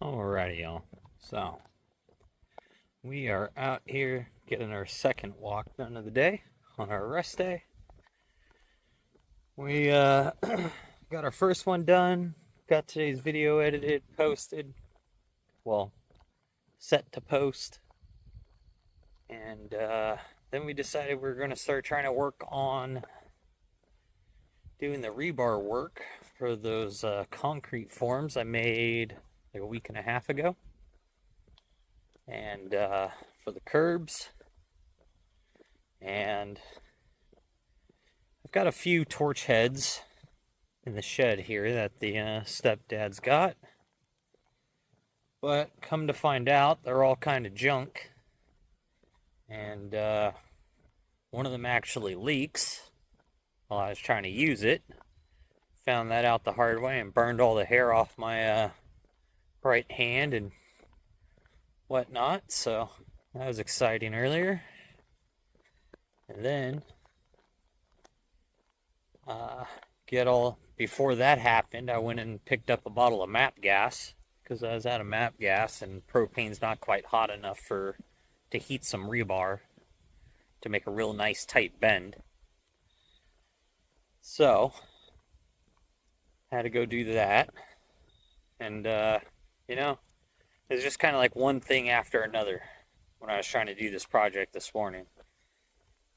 Alrighty, y'all. So, we are out here getting our second walk done of the day on our rest day. We got our first one done, got today's video edited, posted, well, set to post, and then we decided we are going to start trying to work on doing the rebar work for those concrete forms I made like a week and a half ago. And for the curbs. And I've got a few torch heads in the shed here that the stepdad's got. But come to find out, they're all kind of junk. And one of them actually leaks while I was trying to use it. Found that out the hard way and burned all the hair off my right hand and whatnot. So that was exciting earlier. And then before that happened, I went and picked up a bottle of MAP gas because I was out of MAP gas and propane's not quite hot enough to heat some rebar to make a real nice tight bend. So had to go do that. And it's just kind of like one thing after another when I was trying to do this project this morning.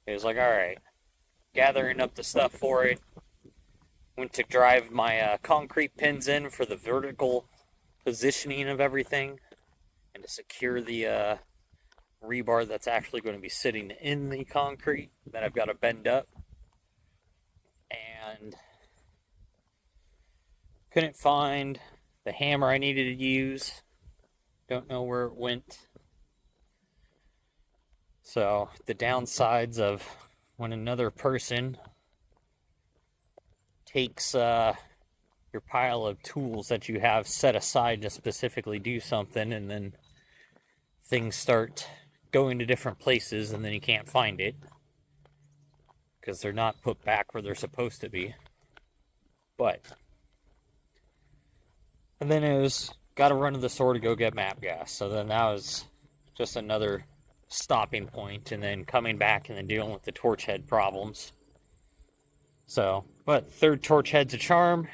It was like, all right, gathering up the stuff for it. Went to drive my concrete pins in for the vertical positioning of everything and to secure the rebar that's actually going to be sitting in the concrete that I've got to bend up. And couldn't find the hammer I needed to use. Don't know where it went. So the downsides of when another person takes your pile of tools that you have set aside to specifically do something, and then things start going to different places and then you can't find it because they're not put back where they're supposed to be. And then it was got to run to the store to go get MAP gas. So then that was just another stopping point, and then coming back and then dealing with the torch head problems. So, but third torch head's a charm.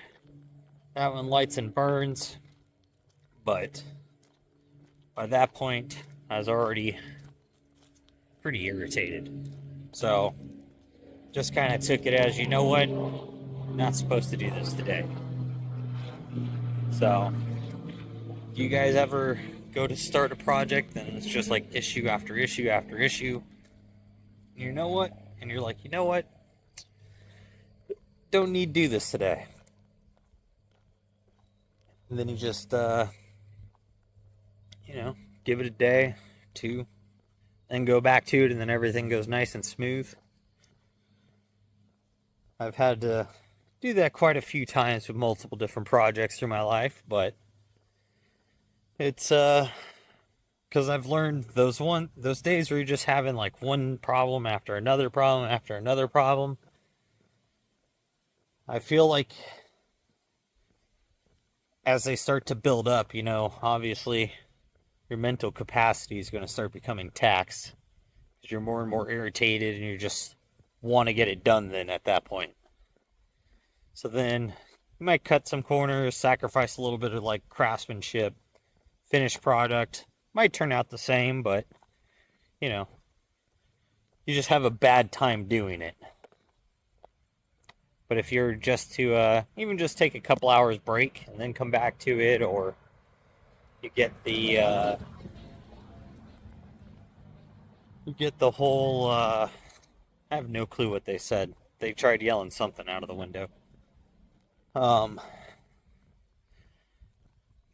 That one lights and burns. But by that point, I was already pretty irritated. So, just kind of took it as, you know what, not supposed to do this today. So, do you guys ever go to start a project and it's just like issue after issue after issue? And you know what? And you're like, you know what? Don't need to do this today. And then you just, give it a day, two, and go back to it, and then everything goes nice and smooth. I've had to do that quite a few times with multiple different projects through my life, but it's because I've learned those days where you're just having like one problem after another problem after another problem. I feel like as they start to build up, obviously your mental capacity is going to start becoming taxed because you're more and more irritated and you just want to get it done then at that point. So then you might cut some corners, sacrifice a little bit of like craftsmanship. Finished product might turn out the same, but you just have a bad time doing it. But if you're just to even just take a couple hours break and then come back to it, or you get the whole I have no clue what they said. They tried yelling something out of the window.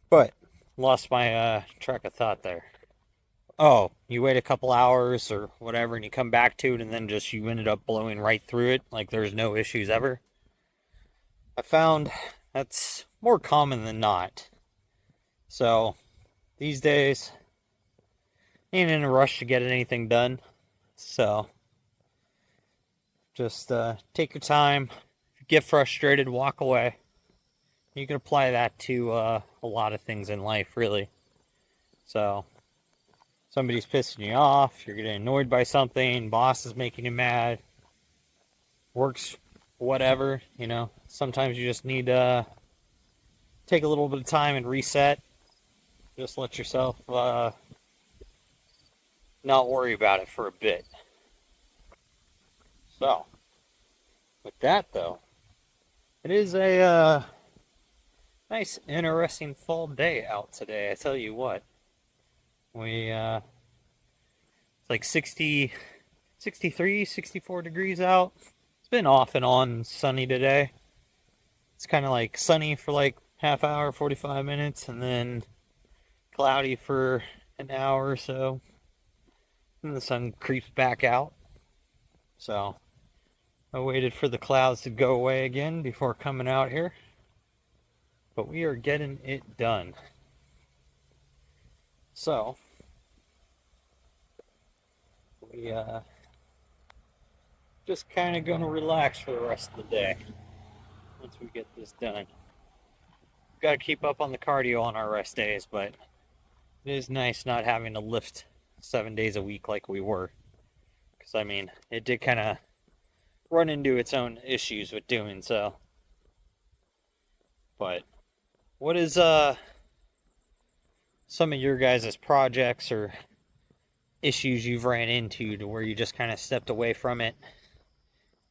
But lost my track of thought there. Oh, you wait a couple hours or whatever and you come back to it and then just you ended up blowing right through it like there's no issues ever. I found that's more common than not. So these days, ain't in a rush to get anything done. So just take your time. If you get frustrated, walk away. You can apply that to a lot of things in life, really. So, somebody's pissing you off, you're getting annoyed by something, boss is making you mad, works, whatever, you know. Sometimes you just need to take a little bit of time and reset. Just let yourself not worry about it for a bit. So, with that though, it is a nice, interesting fall day out today. I tell you what, it's like 60, 63, 64 degrees out. It's been off and on sunny today. It's kind of like sunny for like half hour, 45 minutes, and then cloudy for an hour or so. And the sun creeps back out. So I waited for the clouds to go away again before coming out here. But we are getting it done. So we just kind of gonna relax for the rest of the day once we get this done. Got to keep up on the cardio on our rest days, but it is nice not having to lift 7 days a week like we were. Because, I mean, it did kind of run into its own issues with doing so. But what is some of your guys' projects or issues you've ran into to where you just kind of stepped away from it,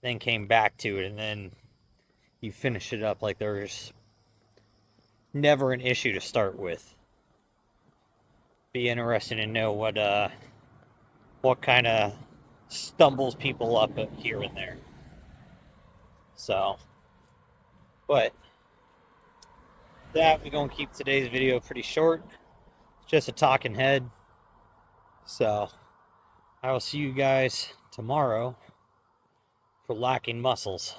then came back to it, and then you finish it up like there's never an issue to start with? Be interested to know what kind of stumbles people up here and there. So, but that we're gonna keep today's video pretty short. It's just a talking head. So I will see you guys tomorrow for lacking muscles.